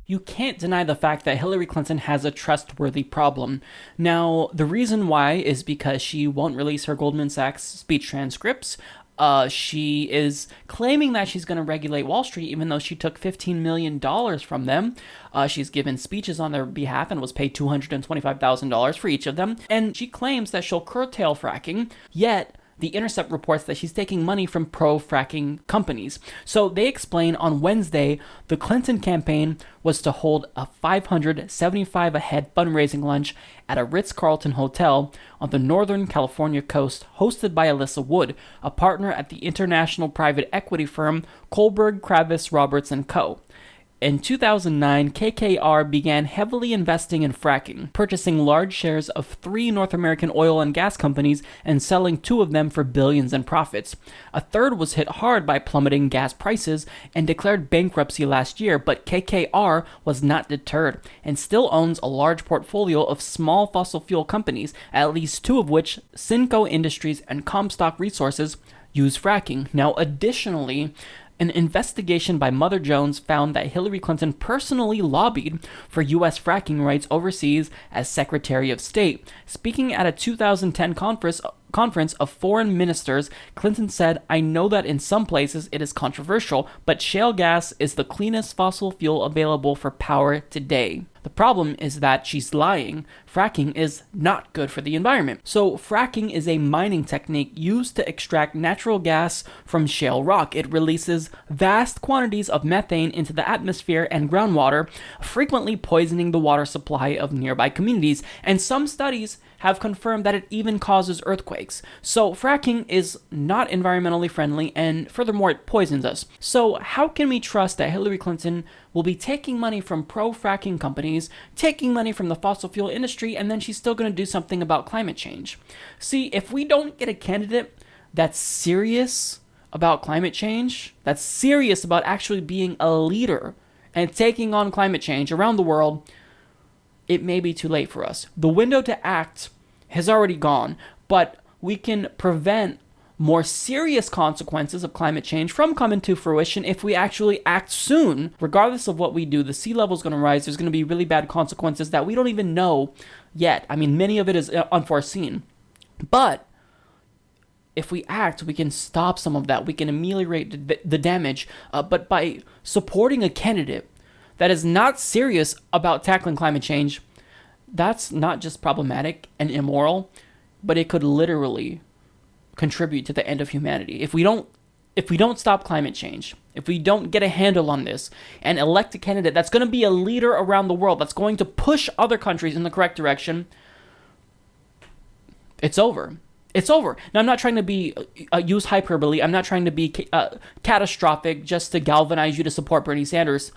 You can't deny the fact that Hillary Clinton has a trustworthy problem. Now, the reason why is because she won't release her Goldman Sachs speech transcripts. She is claiming that she's going to regulate Wall Street, even though she took $15 million from them. She's given speeches on their behalf and was paid $225,000 for each of them. And she claims that she'll curtail fracking, yet The Intercept reports that she's taking money from pro-fracking companies. So they explain on Wednesday the Clinton campaign was to hold a $575 a head fundraising lunch at a Ritz-Carlton hotel on the Northern California coast, hosted by Alyssa Wood, a partner at the international private equity firm Kohlberg Kravis Roberts & Co. In 2009, KKR began heavily investing in fracking, purchasing large shares of 3 North American oil and gas companies and selling 2 of them for billions in profits. A third was hit hard by plummeting gas prices and declared bankruptcy last year, but KKR was not deterred and still owns a large portfolio of small fossil fuel companies, at least 2 of which, Cinco Industries and Comstock Resources, use fracking. Now, additionally, an investigation by Mother Jones found that Hillary Clinton personally lobbied for U.S. fracking rights overseas as Secretary of State. Speaking at a 2010 conference of foreign ministers, Clinton said, "I know that in some places it is controversial, but shale gas is the cleanest fossil fuel available for power today." The problem is that she's lying. Fracking is not good for the environment. So fracking is a mining technique used to extract natural gas from shale rock. It releases vast quantities of methane into the atmosphere and groundwater, frequently poisoning the water supply of nearby communities. And some studies have confirmed that it even causes earthquakes. So fracking is not environmentally friendly, and furthermore, it poisons us. So how can we trust that Hillary Clinton will be taking money from pro-fracking companies, taking money from the fossil fuel industry, and then she's still going to do something about climate change? See, if we don't get a candidate that's serious about climate change, that's serious about actually being a leader and taking on climate change around the world, it may be too late for us. The window to act has already gone, but we can prevent more serious consequences of climate change from coming to fruition if we actually act soon. Regardless of what we do, the sea level is going to rise. There's going to be really bad consequences that we don't even know yet. I mean, many of it is unforeseen. But if we act, we can stop some of that. We can ameliorate the damage. But by supporting a candidate that is not serious about tackling climate change, that's not just problematic and immoral, but it could literally contribute to the end of humanity. If we don't stop climate change, if we don't get a handle on this and elect a candidate that's going to be a leader around the world, that's going to push other countries in the correct direction, it's over. It's over. Now, I'm not trying to be use hyperbole. I'm not trying to be catastrophic just to galvanize you to support Bernie Sanders.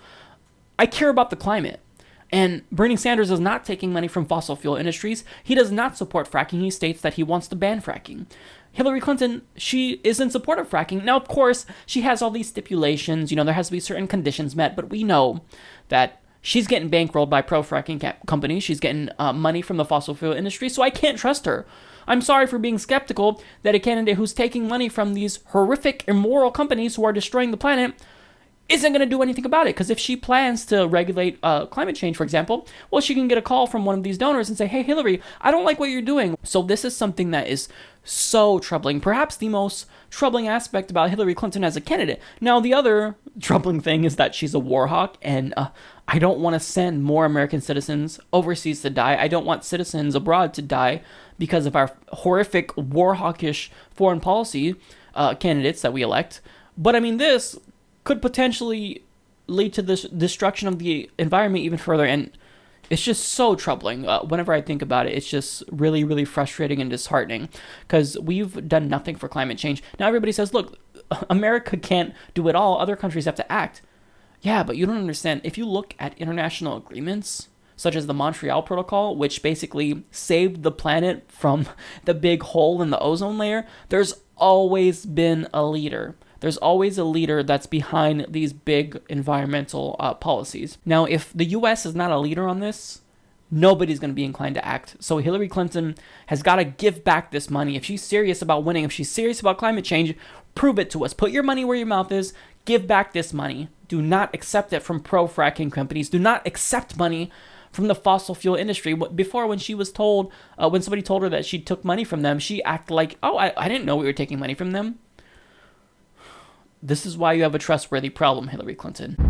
I care about the climate. And Bernie Sanders is not taking money from fossil fuel industries. He does not support fracking. He states that he wants to ban fracking. Hillary Clinton, she is in support of fracking. Now, of course, she has all these stipulations. There has to be certain conditions met, but we know that she's getting bankrolled by pro-fracking companies. She's getting money from the fossil fuel industry, so I can't trust her. I'm sorry for being skeptical that a candidate who's taking money from these horrific, immoral companies who are destroying the planet isn't going to do anything about it. Because if she plans to regulate climate change, for example, well, she can get a call from one of these donors and say, "Hey, Hillary, I don't like what you're doing." So this is something that is so troubling. Perhaps the most troubling aspect about Hillary Clinton as a candidate. Now, the other troubling thing is that she's a war hawk, and I don't want to send more American citizens overseas to die. I don't want citizens abroad to die because of our horrific war hawkish foreign policy candidates that we elect. But I mean, this could potentially lead to the destruction of the environment even further, and it's just so troubling. Whenever I think about it, it's just really, really frustrating and disheartening, because we've done nothing for climate change. Now everybody says, look, America can't do it all. Other countries have to act. Yeah, but you don't understand. If you look at international agreements, such as the Montreal Protocol, which basically saved the planet from the big hole in the ozone layer, there's always been a leader. There's always a leader that's behind these big environmental policies. Now, if the U.S. is not a leader on this, nobody's going to be inclined to act. So Hillary Clinton has got to give back this money. If she's serious about winning, if she's serious about climate change, prove it to us. Put your money where your mouth is. Give back this money. Do not accept it from pro-fracking companies. Do not accept money from the fossil fuel industry. Before, when she was told, when somebody told her that she took money from them, she acted like, oh, I didn't know we were taking money from them. This is why you have a trustworthy problem, Hillary Clinton.